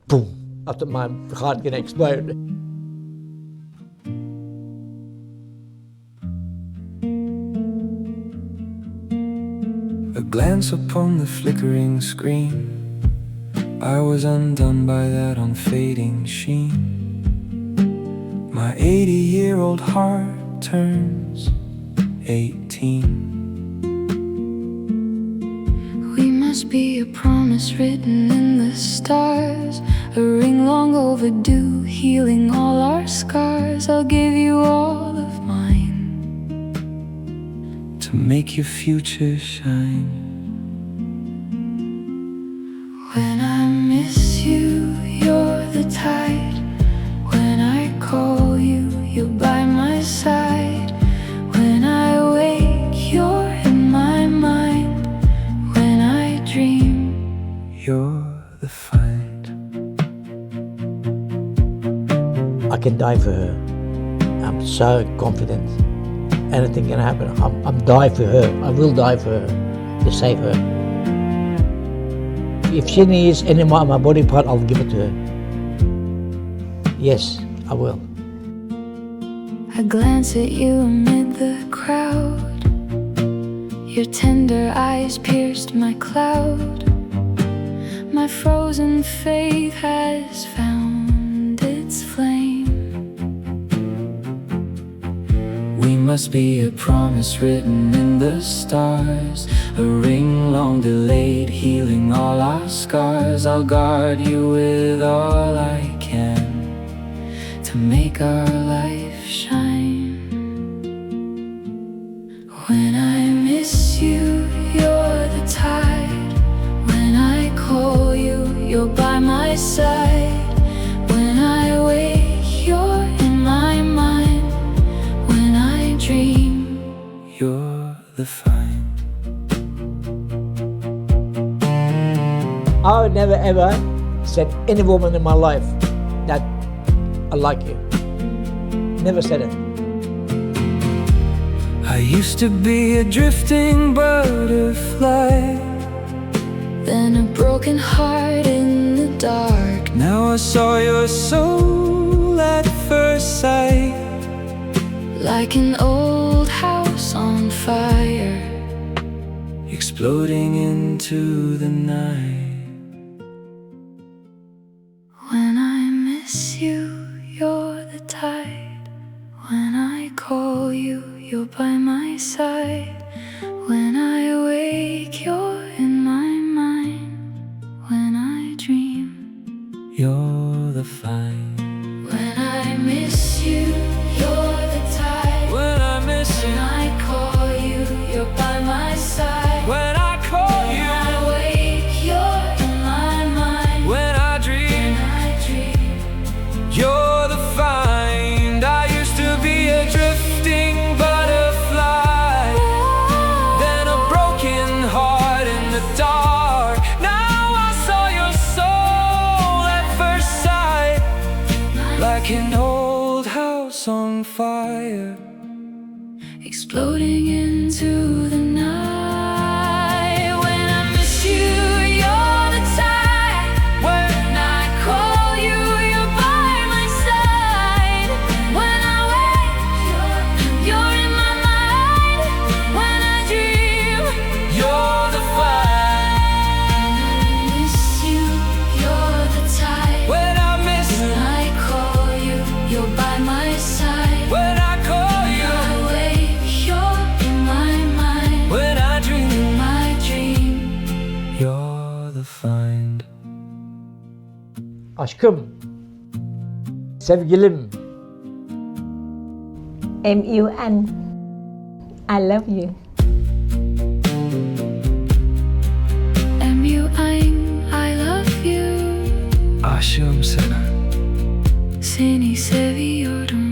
boom, I thought my heart gonna explode. A glance upon the flickering screen, I was undone by that unfading sheen. My 80-year-old heart turns 18. We must be a promise written in the stars, a ring long overdue, healing all our scars. I'll give you all of mine to make your future shine. When I miss you, you're the tide. When I call you, you're by my side. When I wake, you're in my mind. When I dream, you're the find. I can die for her. I'm so confident. Anything can happen. I'm die for her. I will die for her to save her. If she needs any more of my body part, I'll give it to her. Yes, I will. I glance at you amid the crowd. Your tender eyes pierced my cloud. My frozen faith has found its flame. We must be a promise written in the stars, a ring long delayed, healing all our scars. I'll guard you with all I can to make our life shine. When I miss you, you're the tide. When I call you, you're by my side. When I wake, you're in my mind. When I dream, you're the find. I would never ever said any woman in my life that I like you. Never said it. I used to be a drifting butterfly, then a broken heart in the dark. Now I saw your soul at first sight, like an old house on fire, exploding into the night. When I miss you, you're the tide. When I call you, you're by my side. When I wake, you're in my mind. When I dream, you're the find. when I miss you, you're the tide. When I miss you, When I call you, you're by my side. when I call When you, I wake, you're in my mind. when I dream, When I dream, you're the find. I used to be a drifting butterfly, then a broken heart in the dark. Now I saw your soul at first sight, like an old house on fire, exploding into the night. When I miss you, you're the tide. When I call you, you're by my side. When I wake, you're in my mind. When I dream, you're the find. I miss you, you're the tide. When I miss you, When I call you, you're by my side. when I call you, I wake, you're in my mind. when I dream, My dream, you're the find. Aşkım, sevgilim, MUN, I love you. I love you. Aşığım sana. Seni seviyorum.